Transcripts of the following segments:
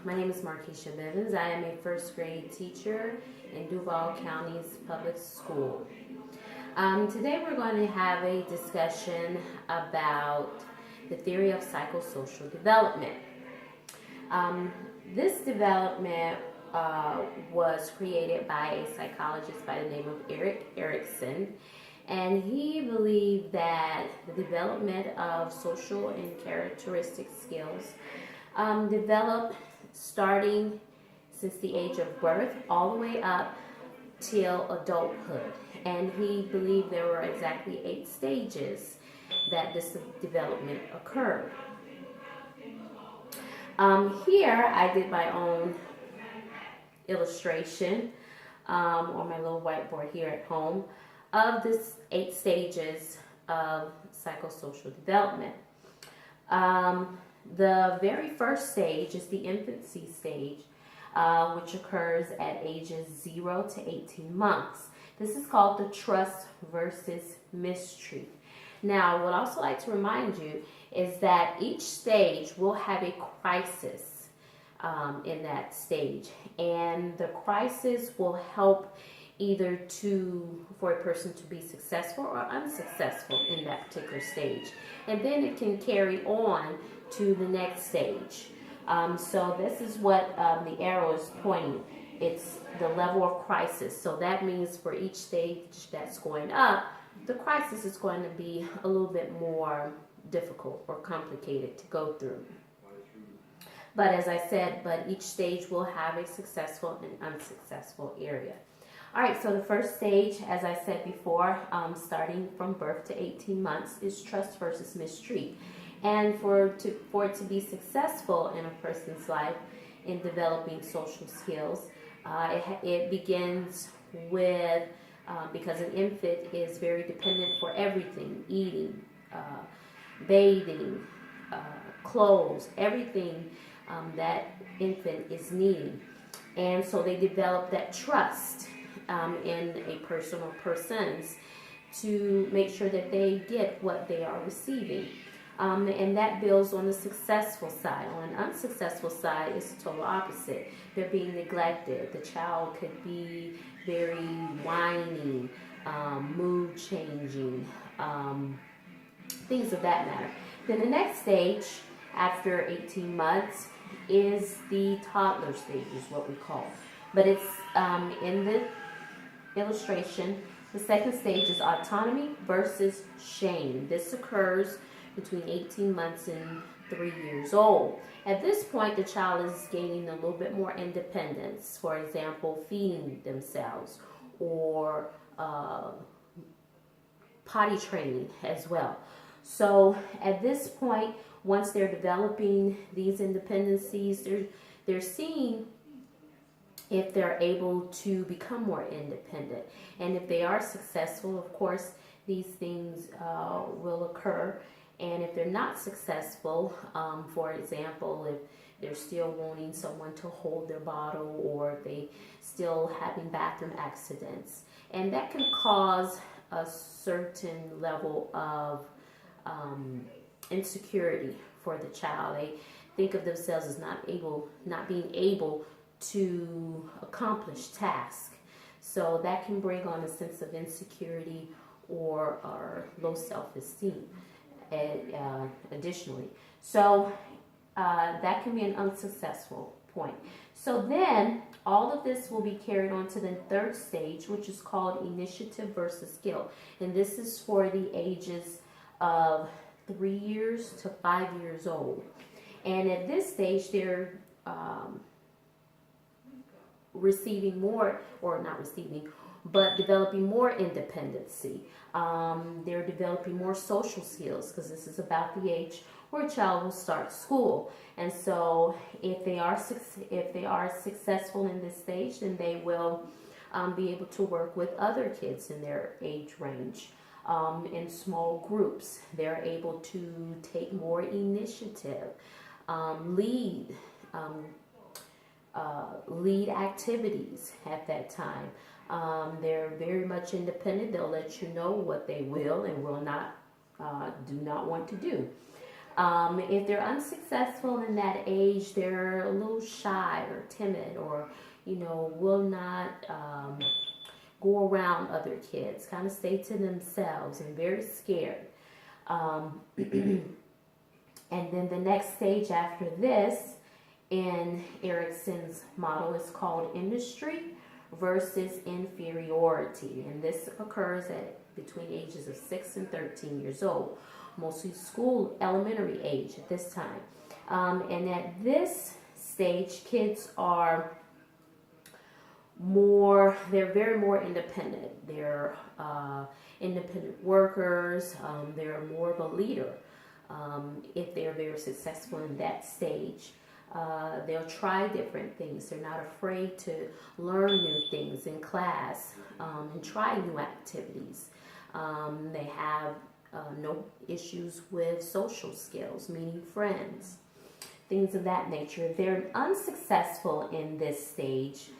My name is Markeisha Bivens. I am a first grade teacher in Duval County's public school. Today we're going to have a discussion about the theory of psychosocial development. This development was created by a psychologist by the name of Erik Erikson, and he believed that the development of social and characteristic skills develop starting since the age of birth all the way up till adulthood. And he believed there were exactly 8 stages that this development occurred. Here I did my own illustration on my little whiteboard here at home of this 8 stages of psychosocial development. The very first stage is the infancy stage, which occurs at ages 0 to 18 months. This is called the trust versus mistreat. Now, what I also like to remind you is that each stage will have a crisis in that stage, and the crisis will help either for a person to be successful or unsuccessful in that particular stage, and then it can carry on to the next stage. So this is what the arrow is pointing. It's the level of crisis. So that means for each stage that's going up, the crisis is going to be a little bit more difficult or complicated to go through. But as I said, each stage will have a successful and unsuccessful area. All right, so the first stage, as I said before, starting from birth to 18 months, is trust versus mistreat. And for it to be successful in a person's life in developing social skills, it begins with, because an infant is very dependent for everything, eating, bathing, clothes, everything that infant is needing. And so they develop that trust in a person or persons to make sure that they get what they are receiving. And that builds on the successful side. On an unsuccessful side, it's the total opposite. They're being neglected. The child could be very whiny, mood changing, things of that matter. Then the next stage, after 18 months, is the toddler stage, is what we call. But it's in the illustration, the second stage is autonomy versus shame. This occurs between 18 months and 3 years old. At this point, the child is gaining a little bit more independence. For example, feeding themselves or potty training as well. So at this point, once they're developing these independencies, they're seeing if they're able to become more independent. And if they are successful, of course, these things will occur. And if they're not successful, for example, if they're still wanting someone to hold their bottle, or they still having bathroom accidents, and that can cause a certain level of insecurity for the child. They think of themselves as not being able to accomplish tasks. So that can bring on a sense of insecurity or low self-esteem. Additionally, so that can be an unsuccessful point. So then all of this will be carried on to the third stage, which is called initiative versus guilt, and this is for the ages of 3 years to 5 years old. And at this stage, they're receiving more, or not receiving, but developing more independency. They're developing more social skills, because this is about the age where a child will start school. And so if they are successful in this stage, then they will be able to work with other kids in their age range in small groups. They're able to take more initiative, lead activities at that time. They're very much independent. They'll let you know what they will and will not do not want to do. If they're unsuccessful in that age, they're a little shy or timid, or will not go around other kids, kind of stay to themselves and very scared. And then the next stage after this in Erickson's model is called industry versus inferiority. And this occurs at between ages of 6 and 13 years old, mostly school, elementary age at this time. And at this stage, kids are they're very more independent. They're independent workers. They're more of a leader. If they're very successful in that stage, they'll try different things. They're not afraid to learn new things in class and try new activities. They have no issues with social skills, meeting friends, things of that nature. If they're unsuccessful in this stage,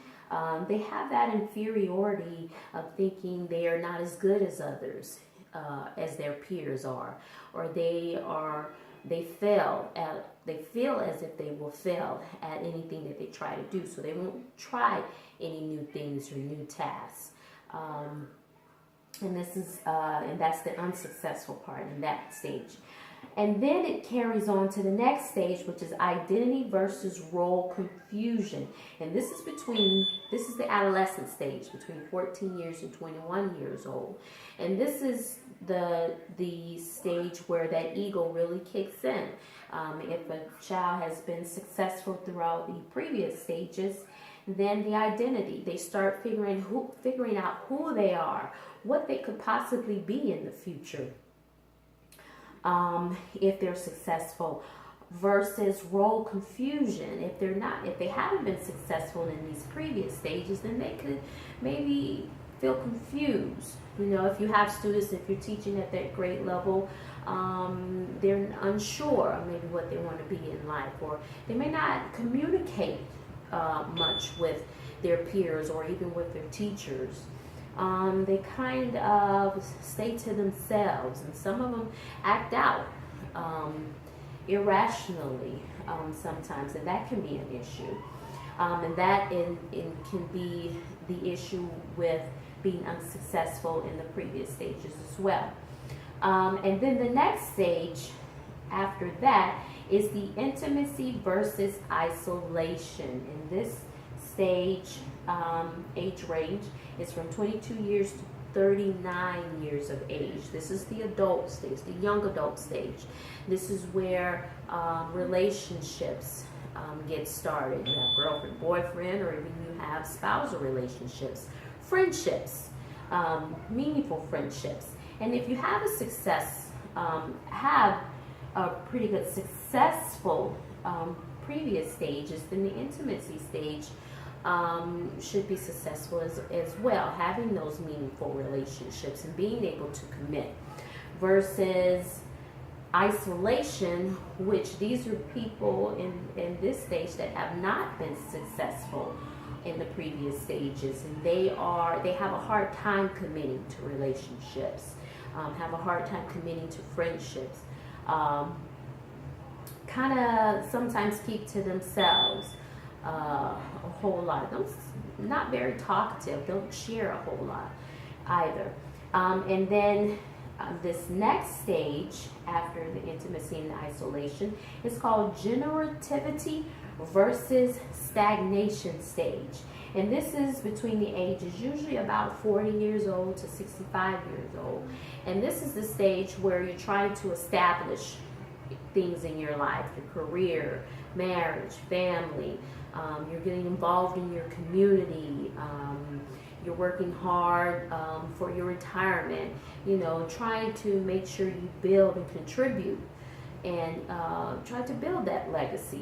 they have that inferiority of thinking they are not as good as others, as their peers are, or they feel as if they will fail at anything that they try to do, so they won't try any new things or new tasks. And that's the unsuccessful part in that stage. And then it carries on to the next stage, which is identity versus role confusion. And this is the adolescent stage, between 14 years and 21 years old. And this is the stage where that ego really kicks in. If a child has been successful throughout the previous stages, then the identity, they start figuring out who they are, what they could possibly be in the future. If they're successful, versus role confusion. If they haven't been successful in these previous stages, then they could maybe feel confused. If you have students, if you're teaching at that grade level, they're unsure of maybe what they want to be in life, or they may not communicate much with their peers or even with their teachers. They kind of stay to themselves, and some of them act out irrationally sometimes, and that can be an issue. And that can be the issue with being unsuccessful in the previous stages as well. And then the next stage after that is the intimacy versus isolation. In this stage, age range is from 22 years to 39 years of age. This is the adult stage, the young adult stage. This is where relationships get started. You have girlfriend, boyfriend, or even you have spousal relationships, friendships, meaningful friendships. And if you have have a pretty good successful previous stages, then the intimacy stage should be successful as well, having those meaningful relationships and being able to commit, versus isolation, which these are people in this stage that have not been successful in the previous stages, and they have a hard time committing to relationships, have a hard time committing to friendships, kind of sometimes keep to themselves a whole lot. Not very talkative, don't share a whole lot either. And then this next stage after the intimacy and the isolation is called generativity versus stagnation stage. And this is between the ages usually about 40 years old to 65 years old. And this is the stage where you're trying to establish things in your life, your career, marriage, family. You're getting involved in your community. You're working hard for your retirement, trying to make sure you build and contribute and try to build that legacy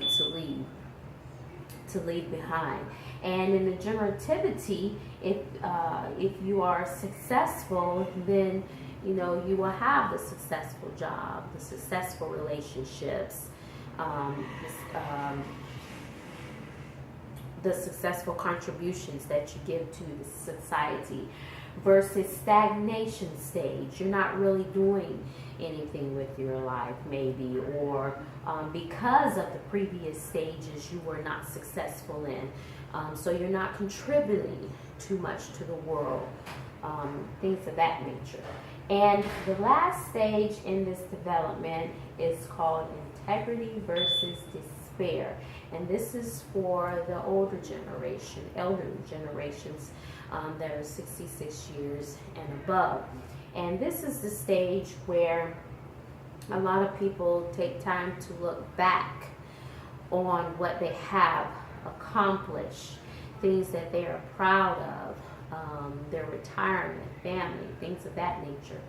to leave behind. And in the generativity, if you are successful, then you will have the successful job, the successful relationships, the successful contributions that you give to the society, versus stagnation stage. You're not really doing anything with your life, maybe, or because of the previous stages you were not successful in. So you're not contributing too much to the world, things of that nature. And the last stage in this development is called integrity versus despair. And this is for the older generation, elderly generations that are 66 years and above. And this is the stage where a lot of people take time to look back on what they have accomplished, things that they are proud of, their retirement, family, things of that nature,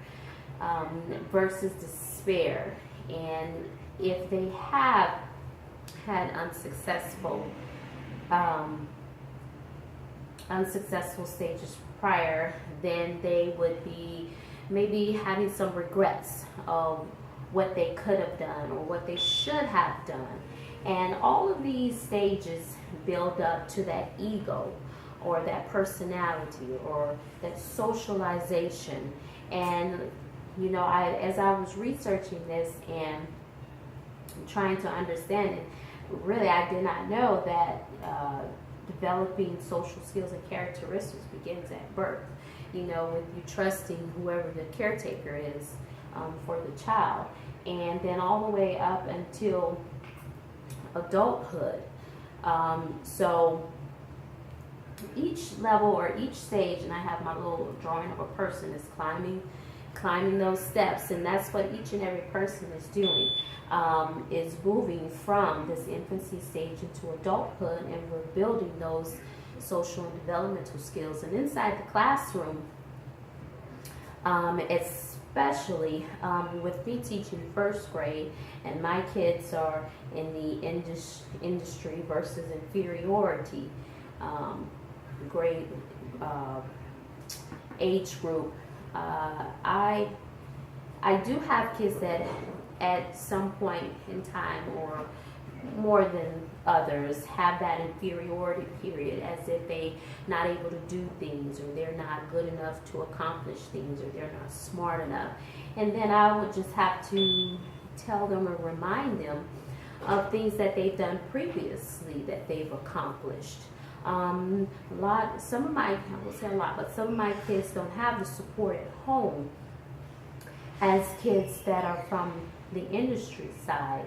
versus despair. And if they have had unsuccessful stages prior, then they would be maybe having some regrets of what they could have done or what they should have done. And all of these stages build up to that ego or that personality or that socialization. And you know, as I was researching this and trying to understand it, really I did not know that developing social skills and characteristics begins at birth. You know, with you trusting whoever the caretaker is for the child, and then all the way up until adulthood. So each level or each stage, and I have my little drawing of a person is climbing those steps, and that's what each and every person is doing, is moving from this infancy stage into adulthood, and we're building those social and developmental skills. And inside the classroom, especially with me teaching first grade, and my kids are in the industry versus inferiority grade age group, I do have kids that at some point in time or more than others have that inferiority period, as if they not able to do things, or they're not good enough to accomplish things, or they're not smart enough. And then I would just have to tell them or remind them of things that they've done previously that they've accomplished. Some of my kids don't have the support at home as kids that are from the industry side.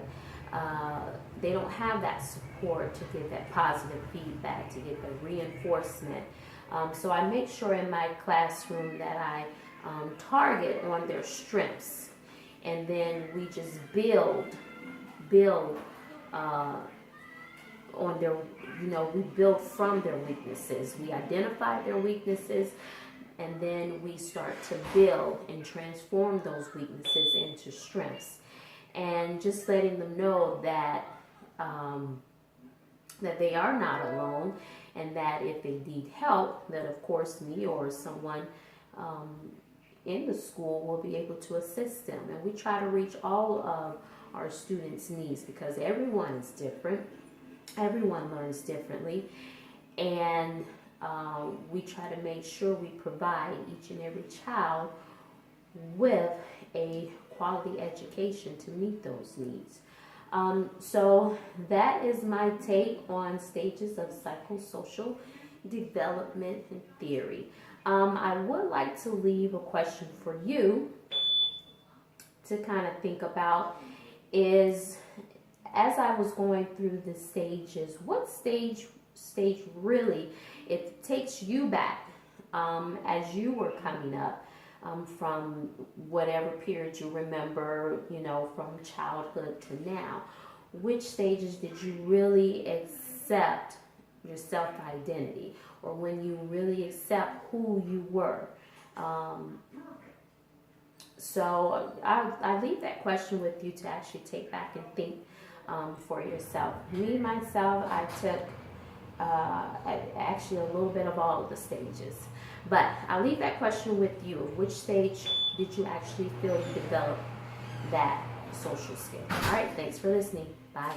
They don't have that support to get that positive feedback, to get the reinforcement. So I make sure in my classroom that I target on their strengths, and then we just build on their, we build from their weaknesses. We identify their weaknesses, and then we start to build and transform those weaknesses into strengths. And just letting them know that that they are not alone, and that if they need help, that of course me or someone in the school will be able to assist them. And we try to reach all of our students' needs, because everyone is different. Everyone learns differently, and we try to make sure we provide each and every child with a quality education to meet those needs. So that is my take on stages of psychosocial development and theory. I would like to leave a question for you to kind of think about is, as I was going through the stages, what stage really, it takes you back as you were coming up, from whatever period you remember, from childhood to now. Which stages did you really accept your self-identity, or when you really accept who you were? So I leave that question with you to actually take back and think for yourself. Me, myself, I took actually a little bit of all of the stages. But I'll leave that question with you. Which stage did you actually feel you developed that social skill? All right, thanks for listening. Bye.